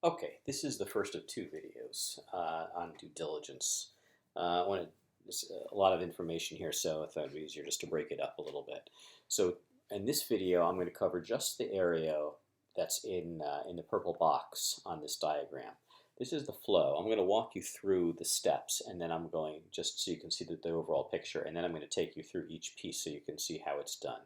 Okay, this is the first of two videos on due diligence. I wanted there's a lot of information here, so I thought it'd be easier just to break it up a little bit. So in this video, I'm going to cover just the area that's in the purple box on this diagram. This is the flow. I'm going to walk you through the steps, and then I'm going just so you can see the overall picture, and then I'm going to take you through each piece so you can see how it's done.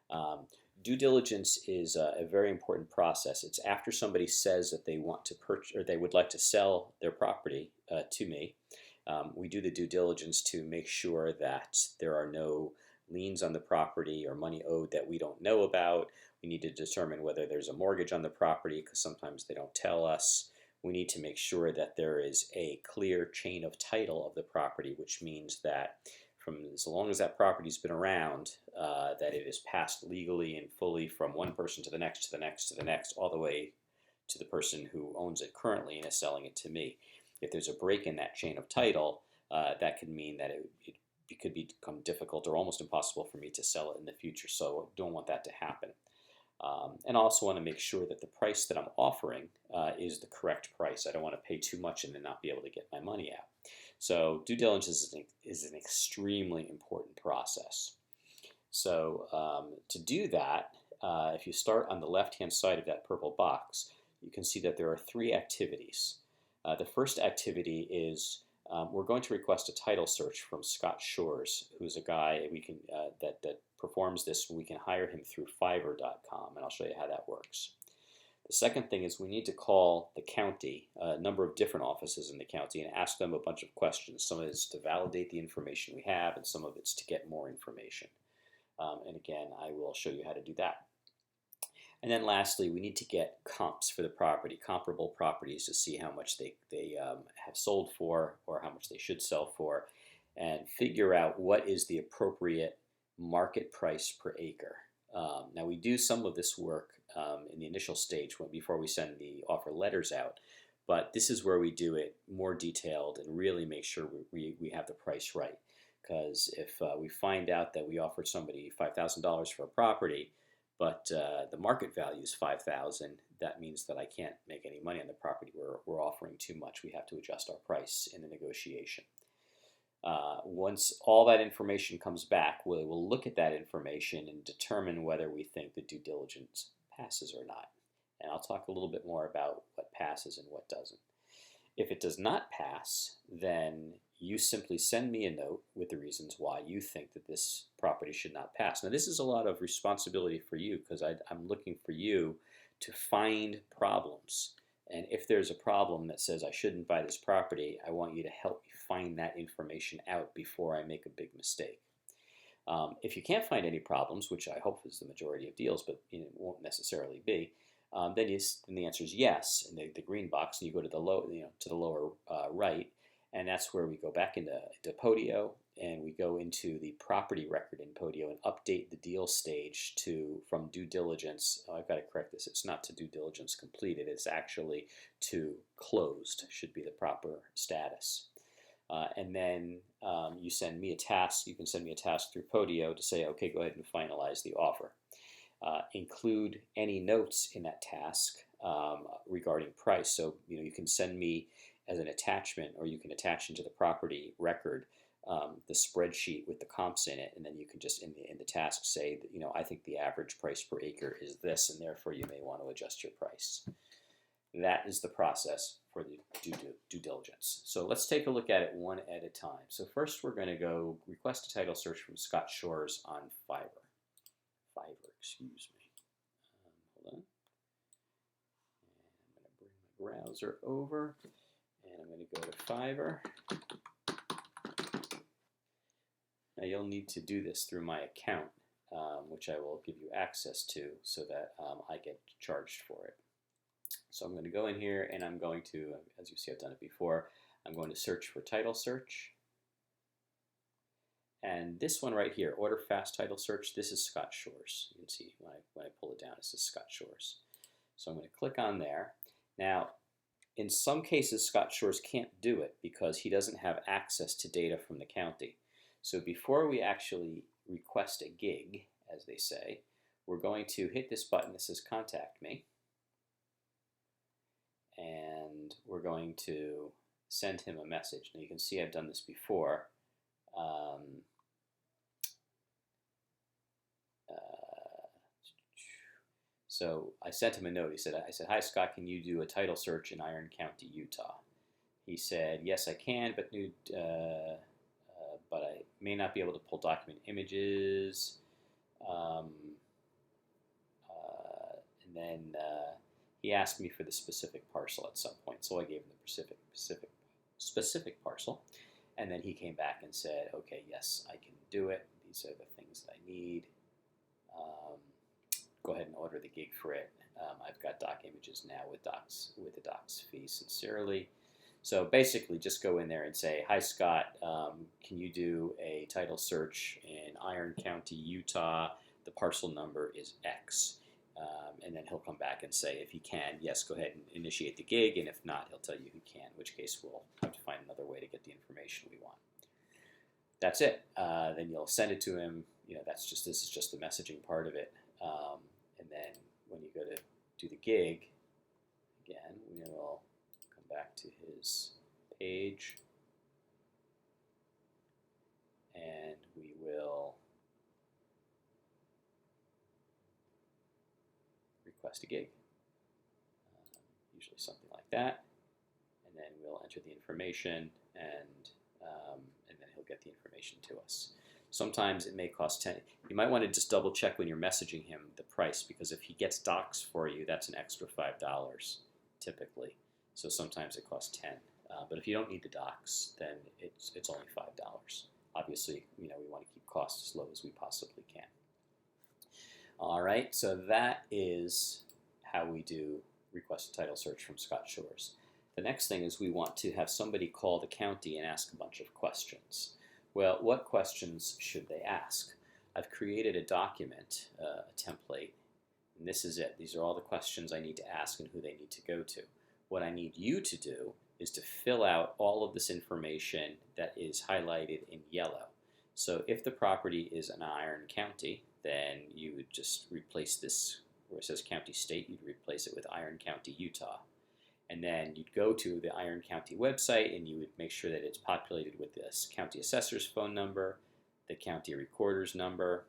Um, Due diligence is a very important process. It's after somebody says that they want to purchase or they would like to sell their property to me. We do the due diligence to make sure that there are no liens on the property or money owed that we don't know about. We need to determine whether there's a mortgage on the property because sometimes they don't tell us. We need to make sure that there is a clear chain of title of the property, which means that from as long as that property's been around, that it is passed legally and fully from one person to the next, to the next, to the next, all the way to the person who owns it currently and is selling it to me. If there's a break in that chain of title, that could mean that it could become difficult or almost impossible for me to sell it in the future. So I don't want that to happen. And I also want to make sure that the price that I'm offering is the correct price. I don't want to pay too much and then not be able to get my money out. So due diligence is an extremely important process. So to do that, if you start on the left-hand side of that purple box, you can see that there are three activities. The first activity is we're going to request a title search from Scott Shores, who's a guy we can that performs this. We can hire him through Fiverr.com, and I'll show you how that works. The second thing is we need to call the county, a number of different offices in the county, and ask them a bunch of questions. Some of it's to validate the information we have, and some of it's to get more information. And again, I will show you how to do that. And then lastly, we need to get comps for the property, comparable properties to see how much they have sold for or how much they should sell for, and figure out what is the appropriate market price per acre. Now we do some of this work in the initial stage before we send the offer letters out, but this is where we do it more detailed and really make sure we have the price right. Because if we find out that we offered somebody $5,000 for a property, but the market value is $5,000, that means that I can't make any money on the property. We're offering too much. We have to adjust our price in the negotiation. Once all that information comes back, we'll look at that information and determine whether we think the due diligence passes or not. And I'll talk a little bit more about what passes and what doesn't. If it does not pass, then you simply send me a note with the reasons why you think that this property should not pass. Now, this is a lot of responsibility for you because I'm looking for you to find problems. And if there's a problem that says I shouldn't buy this property, I want you to help me find that information out before I make a big mistake. If you can't find any problems, which I hope is the majority of deals, but it won't necessarily be, then the answer is yes in the green box, and you go to the lower right, and that's where we go back into Podio, and we go into the property record in Podio and update the deal stage from due diligence. I've got to correct this. It's not to due diligence completed. It's actually to closed should be the proper status. And then you send me a task. You can send me a task through Podio to say, okay, go ahead and finalize the offer. Include any notes in that task regarding price. So you can send me as an attachment, or you can attach into the property record the spreadsheet with the comps in it, and then you can just in the task say that I think the average price per acre is this, and therefore you may want to adjust your price. That is the process for the due diligence. So let's take a look at it one at a time. So first we're going to go request a title search from Scott Shores on Fiverr, excuse me. Hold on. And I'm going to bring my browser over, and I'm going to go to Fiverr. Now you'll need to do this through my account, which I will give you access to so that I get charged for it. So I'm going to go in here, and I'm going to, as you see I've done it before, I'm going to search for title search. And this one right here, order fast title search, this is Scott Shores. You can see when I pull it down, this is Scott Shores. So I'm going to click on there. Now, in some cases, Scott Shores can't do it because he doesn't have access to data from the county. So before we actually request a gig, as they say, we're going to hit this button that says Contact Me. we're going to send him a message. Now you can see I've done this before. So I sent him a note. I said, "Hi Scott, can you do a title search in Iron County, Utah?" He said, "Yes, I can, but I may not be able to pull document images." And then he asked me for the specific parcel at some point, so I gave him the specific parcel, and then he came back and said, "Okay, yes, I can do it. These are the things that I need. Go ahead and order the gig for it. I've got doc images now with the docs fee, sincerely." So basically, just go in there and say, "Hi Scott, can you do a title search in Iron County, Utah? The parcel number is X." And then he'll come back and say, if he can, yes, go ahead and initiate the gig, and if not, he'll tell you he can, in which case we'll have to find another way to get the information we want. That's it. Then you'll send it to him. This is just the messaging part of it. And then when you go to do the gig, again, we'll come back to his page, and we will request a gig, usually something like that, and then we'll enter the information, and then he'll get the information to us. Sometimes it may cost 10. You might want to just double check when you're messaging him the price, because if he gets docs for you, that's an extra $5 typically. So sometimes it costs 10. But if you don't need the docs, then it's only $5. Obviously, we want to keep costs as low as we possibly can. All right, so that is how we do request a title search from Scott Shores. The next thing is we want to have somebody call the county and ask a bunch of questions. Well, what questions should they ask? I've created a document, a template, and this is it. These are all the questions I need to ask and who they need to go to. What I need you to do is to fill out all of this information that is highlighted in yellow. So if the property is in Iron County, then you would just replace this, where it says County State, you'd replace it with Iron County, Utah. And then you'd go to the Iron County website and you would make sure that it's populated with this county assessor's phone number, the county recorder's number,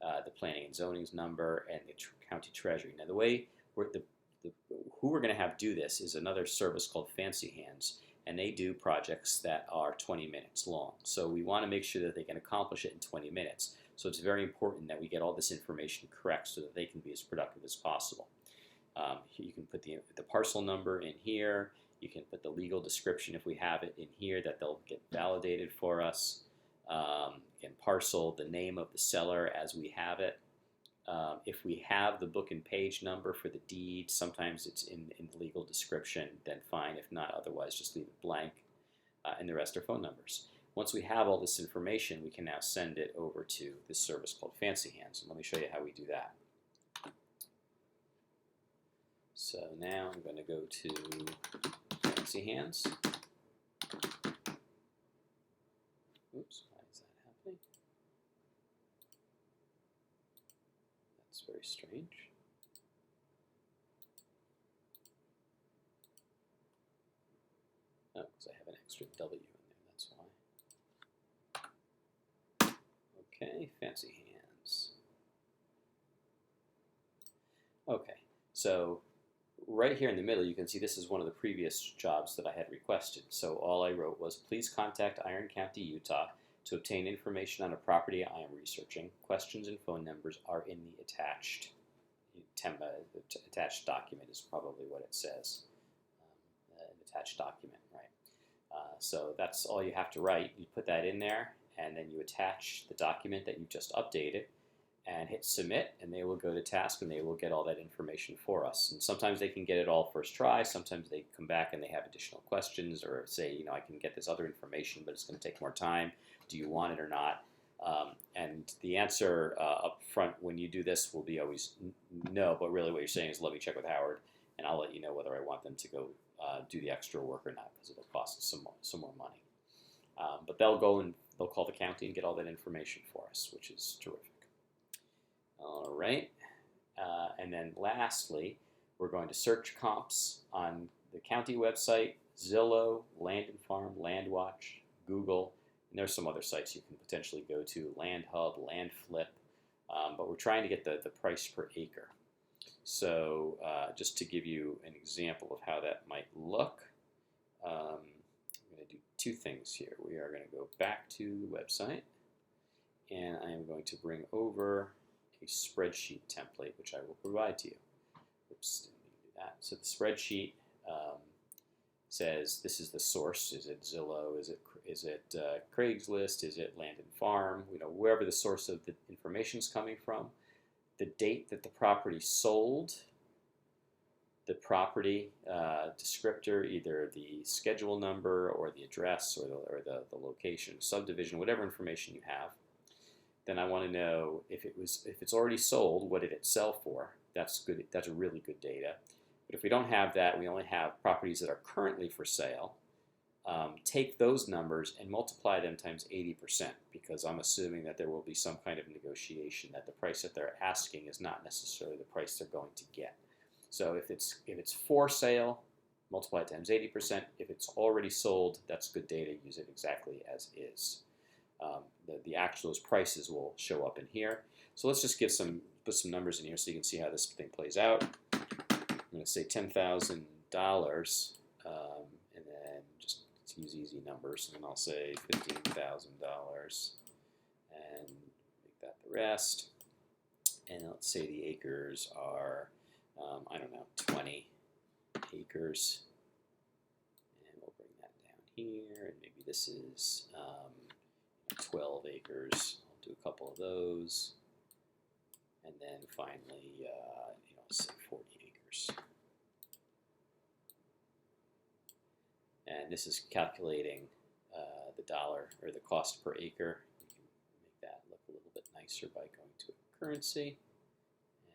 the planning and zoning's number, and the county treasury. Now the way who we're going to have do this is another service called Fancy Hands, and they do projects that are 20 minutes long. So we want to make sure that they can accomplish it in 20 minutes. So it's very important that we get all this information correct so that they can be as productive as possible. You can put the parcel number in here. You can put the legal description, if we have it, in here, that they'll get validated for us. Again, parcel, the name of the seller as we have it. If we have the book and page number for the deed, sometimes it's in the legal description, then fine. If not, otherwise just leave it blank. And the rest are phone numbers. Once we have all this information, we can now send it over to this service called Fancy Hands. And let me show you how we do that. So now I'm going to go to Fancy Hands. Oops, why is that happening? That's very strange. Oh, because I have an extra W in there, that's why. Okay, Fancy Hands. Okay, so right here in the middle, you can see this is one of the previous jobs that I had requested. So all I wrote was, please contact Iron County, Utah to obtain information on a property I am researching. Questions and phone numbers are in the attached. Attached document is probably what it says. An attached document, right? So that's all you have to write. You put that in there, and then you attach the document that you just updated, and hit submit, and they will go to task and they will get all that information for us. And sometimes they can get it all first try, sometimes they come back and they have additional questions, or say, I can get this other information, but it's going to take more time. Do you want it or not? And the answer up front when you do this will be always no, but really what you're saying is, let me check with Howard, and I'll let you know whether I want them to go do the extra work or not, because it'll cost some more money. But they'll go and they'll call the county and get all that information for us, which is terrific. All right, and then lastly, We're going to search comps on the county website, Zillow, Land and Farm, Landwatch, Google, and there's some other sites you can potentially go to, LandHub, LandFlip, but we're trying to get the price per acre. So just to give you an example of how that might look, I'm going to do two things here. We are going to go back to the website, and I am going to bring over a spreadsheet template, which I will provide to you. Oops, didn't mean to do that. So the spreadsheet says this is the source. Is it Zillow? Is it Craigslist? Is it Land and Farm? Wherever the source of the information is coming from. The date that the property sold, the property descriptor, either the schedule number or the address or the location, subdivision, whatever information you have. Then I want to know if it's already sold, what did it sell for? That's good. That's really good data. But if we don't have that, we only have properties that are currently for sale. Take those numbers and multiply them times 80%, because I'm assuming that there will be some kind of negotiation, that the price that they're asking is not necessarily the price they're going to get. So if it's for sale, multiply it times 80%. If it's already sold, that's good data. Use it exactly as is. The actual prices will show up in here. So let's just put some numbers in here so you can see how this thing plays out. I'm going to say $10,000, and then just use easy numbers, and then I'll say $15,000, and make that the rest. And let's say the acres are, I don't know, 20 acres, and we'll bring that down here, and maybe this is 12 acres. I'll do a couple of those, and then finally, say 40 acres. And this is calculating the dollar or the cost per acre. You can make that look a little bit nicer by going to a currency,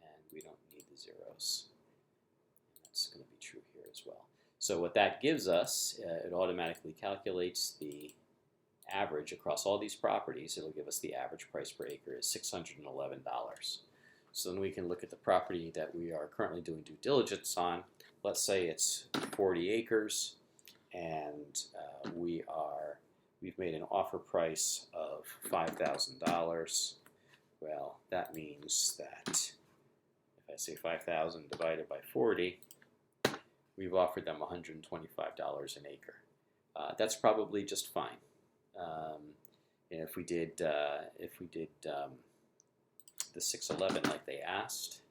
and we don't need the zeros. And that's going to be true here as well. So what that gives us, it automatically calculates the average across all these properties. It'll give us the average price per acre is $611. So then we can look at the property that we are currently doing due diligence on. Let's say it's 40 acres, and we've made an offer price of $5,000. Well, that means that if I say 5,000 divided by 40, we've offered them $125 an acre. That's probably just fine. And if we did the 611 like they asked,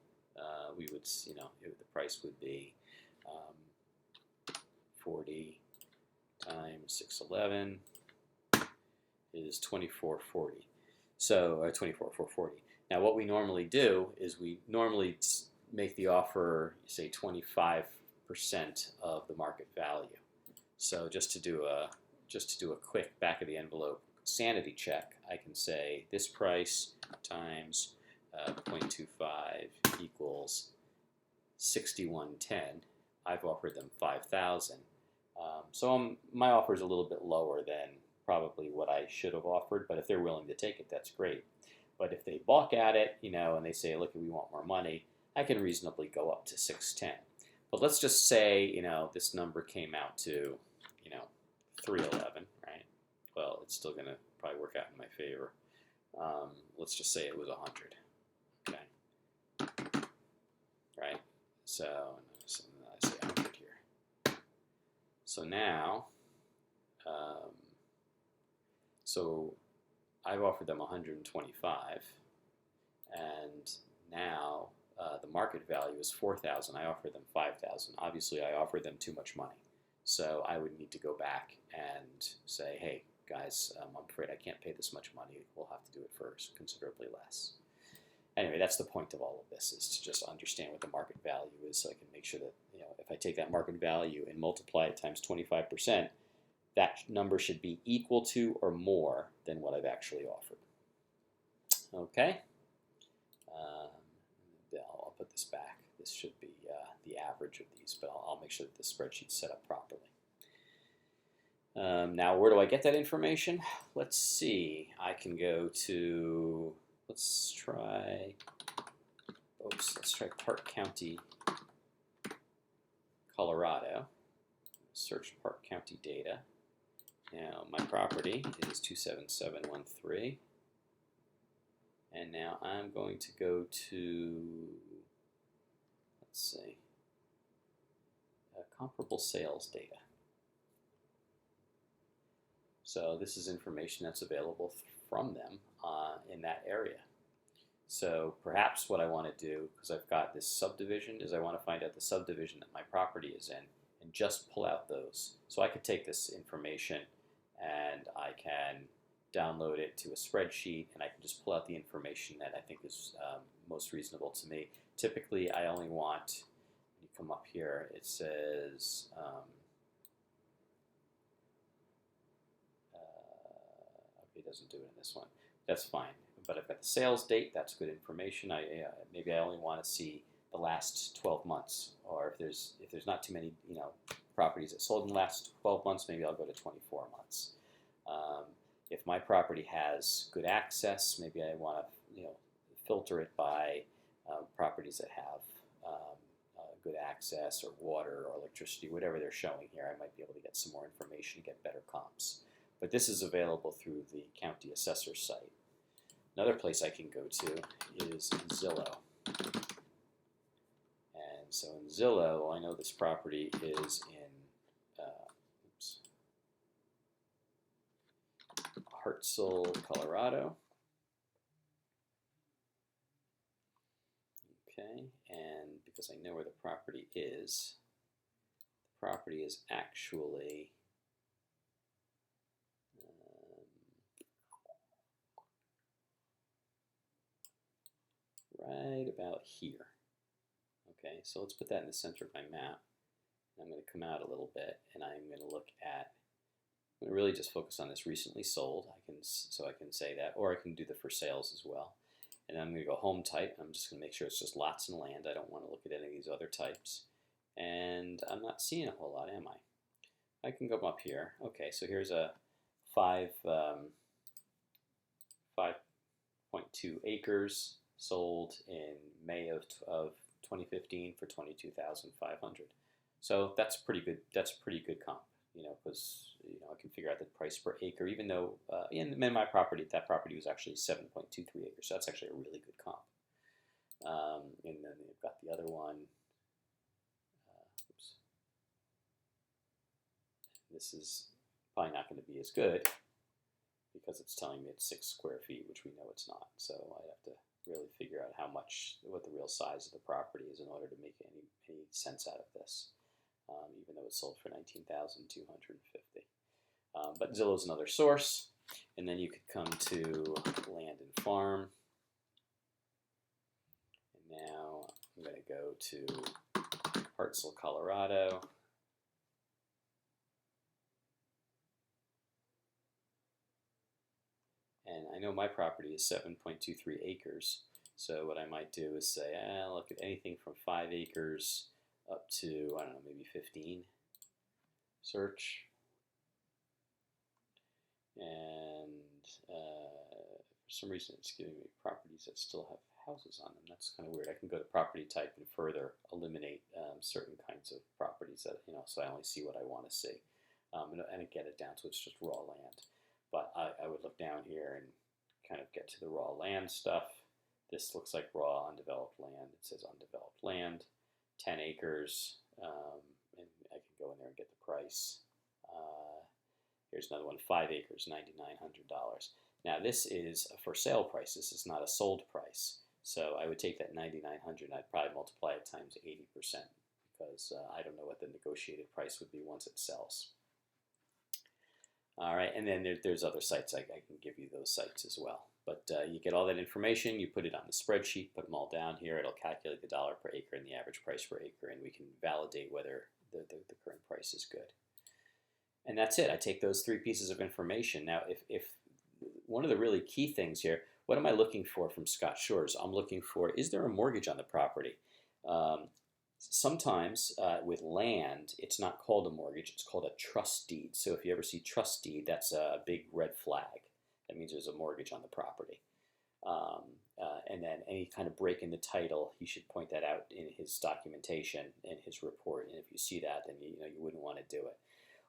we would, the price would be 40 times 611 is 2440. So 24,440. Now what we normally do is we normally make the offer, say 25% of the market value. So just to do a quick back of the envelope sanity check, I can say this price times 0.25 equals 6110. I've offered them 5,000. So my offer is a little bit lower than probably what I should have offered, but if they're willing to take it, that's great. But if they balk at it, and they say, look, we want more money, I can reasonably go up to 610. But let's just say, this number came out to, 311, right? Well, it's still going to probably work out in my favor. Let's just say it was 100, okay? Right? So I say 100 here. So now, so I've offered them 125, and now the market value is 4,000. I offered them 5,000. Obviously, I offered them too much money. So I would need to go back and say, hey, guys, I'm afraid I can't pay this much money. We'll have to do it for considerably less. Anyway, that's the point of all of this, is to just understand what the market value is, so I can make sure that, if I take that market value and multiply it times 25%, that number should be equal to or more than what I've actually offered. Okay? I'll put this back. This should be the average of these, but I'll make sure that the spreadsheet's set up properly. Now, where do I get that information? Let's see. I can go to, let's try Park County Colorado. Search Park County data. Now my property is 27713. And now I'm going to go to, let's see, comparable sales data. So this is information that's available from them in that area. So perhaps what I want to do, because I've got this subdivision, is I want to find out the subdivision that my property is in and just pull out those. So I could take this information and I can download it to a spreadsheet, and I can just pull out the information that I think is most reasonable to me. Typically, I only want, you come up here, it says, okay, it doesn't do it in this one. That's fine. But I've got the sales date, that's good information. Maybe I only want to see the last 12 months, or if there's not too many properties that sold in the last 12 months, maybe I'll go to 24 months. If my property has good access, maybe I want to filter it by properties that have good access or water or electricity, whatever they're showing here. I might be able to get some more information, get better comps. But this is available through the county assessor site. Another place I can go to is Zillow. And so in Zillow, I know this property is in Hartselle, Colorado. Okay, and because I know where the property is actually right about here. Okay, so let's put that in the center of my map. I'm going to come out a little bit, and I'm going to look at, I'm going to really just focus on this recently sold. So I can say that, or I can do the for sales as well. And then I'm going to go home type. I'm just going to make sure it's just lots and land. I don't want to look at any of these other types. And I'm not seeing a whole lot, am I? I can come up here. Okay, so here's a 5.2 acres sold in May of 2015 for $22,500. So that's pretty good. That's pretty good comp, because I can figure out the price per acre, even though in my property, that property was actually 7.23 acres. So that's actually a really good comp. And then they've got the other one. Oops. This is probably not going to be as good because it's telling me it's 6 square feet, which we know it's not. So I have to really figure out what the real size of the property is in order to make any sense out of this. Even though it sold for $19,250. But Zillow's another source, and then you could come to Land and Farm. And now I'm going to go to Hartselle, Colorado. And I know my property is 7.23 acres. So what I might do is say, look at anything from 5 acres up to, I don't know, maybe 15. Search. And for some reason it's giving me properties that still have houses on them. That's kind of weird. I can go to property type and further eliminate certain kinds of properties that, so I only see what I want to see. And get it down so it's just raw land. But I would look down here and kind of get to the raw land stuff. This looks like raw undeveloped land. It says undeveloped land. 10 acres, and I can go in there and get the price. Here's another one, 5 acres, $9,900. Now this is a for sale price. This is not a sold price. So I would take that $9,900 and I'd probably multiply it times 80% because I don't know what the negotiated price would be once it sells. All right, and then there's other sites. I can give you those sites as well. But you get all that information, you put it on the spreadsheet, put them all down here. It'll calculate the dollar per acre and the average price per acre, and we can validate whether the current price is good. And that's it. I take those 3 pieces of information. Now, if one of the really key things here, what am I looking for from Scott Shores? I'm looking for, is there a mortgage on the property? Sometimes with land, it's not called a mortgage, it's called a trust deed. So if you ever see trust deed, that's a big red flag. That means there's a mortgage on the property. And then any kind of break in the title, he should point that out in his documentation, in his report. And if you see that, then you wouldn't want to do it.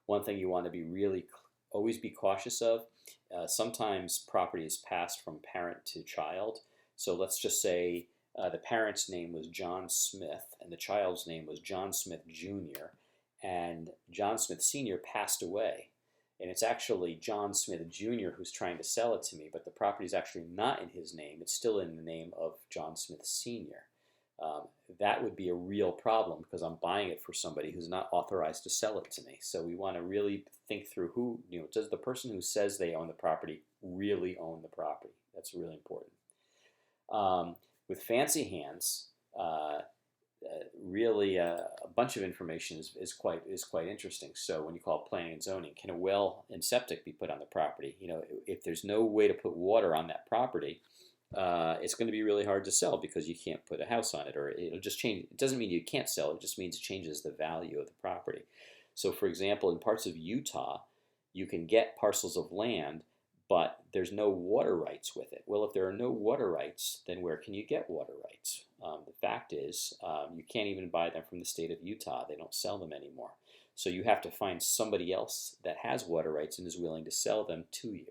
One thing you want to be always be cautious of, sometimes property is passed from parent to child. So let's just say the parent's name was John Smith and the child's name was John Smith Jr. and John Smith Sr. passed away. And it's actually John Smith Jr. who's trying to sell it to me, but the property is actually not in his name. It's still in the name of John Smith Sr. That would be a real problem because I'm buying it for somebody who's not authorized to sell it to me. So we want to really think through who, does the person who says they own the property really own the property? That's really important. With fancy hands, really a bunch of information is quite interesting. So when you call it planning and zoning, can a well and septic be put on the property? If there's no way to put water on that property, it's going to be really hard to sell because you can't put a house on it, or it'll just change. It doesn't mean you can't sell, it just means it changes the value of the property. So for example, in parts of Utah, you can get parcels of land, but there's no water rights with it. Well, if there are no water rights, then where can you get water rights? The fact is, you can't even buy them from the state of Utah. They don't sell them anymore. So you have to find somebody else that has water rights and is willing to sell them to you.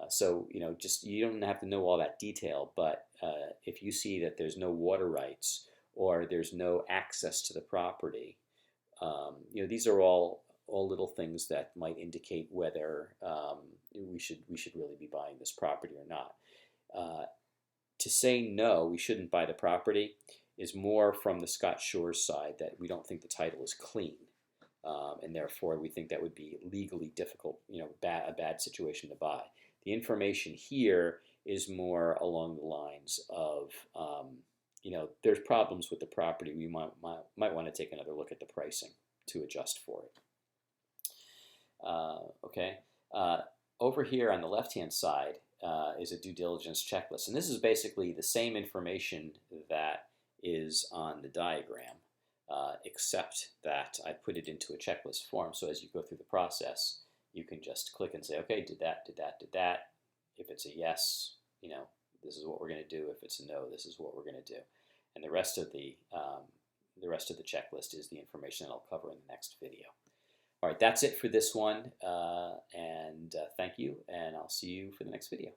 So just you don't have to know all that detail, but if you see that there's no water rights or there's no access to the property, these are all little things that might indicate whether we should really be buying this property or not. To say no, we shouldn't buy the property is more from the Scott Shores side, that we don't think the title is clean, and therefore we think that would be legally difficult, a bad situation to buy. The information here is more along the lines of, there's problems with the property. We might want to take another look at the pricing to adjust for it. Okay. Over here on the left-hand side is a due diligence checklist. And this is basically the same information that is on the diagram, except that I put it into a checklist form. So as you go through the process, you can just click and say, okay, did that, did that, did that. If it's a yes, this is what we're going to do. If it's a no, this is what we're going to do. And the rest of the checklist is the information that I'll cover in the next video. All right, that's it for this one, and thank you, and I'll see you for the next video.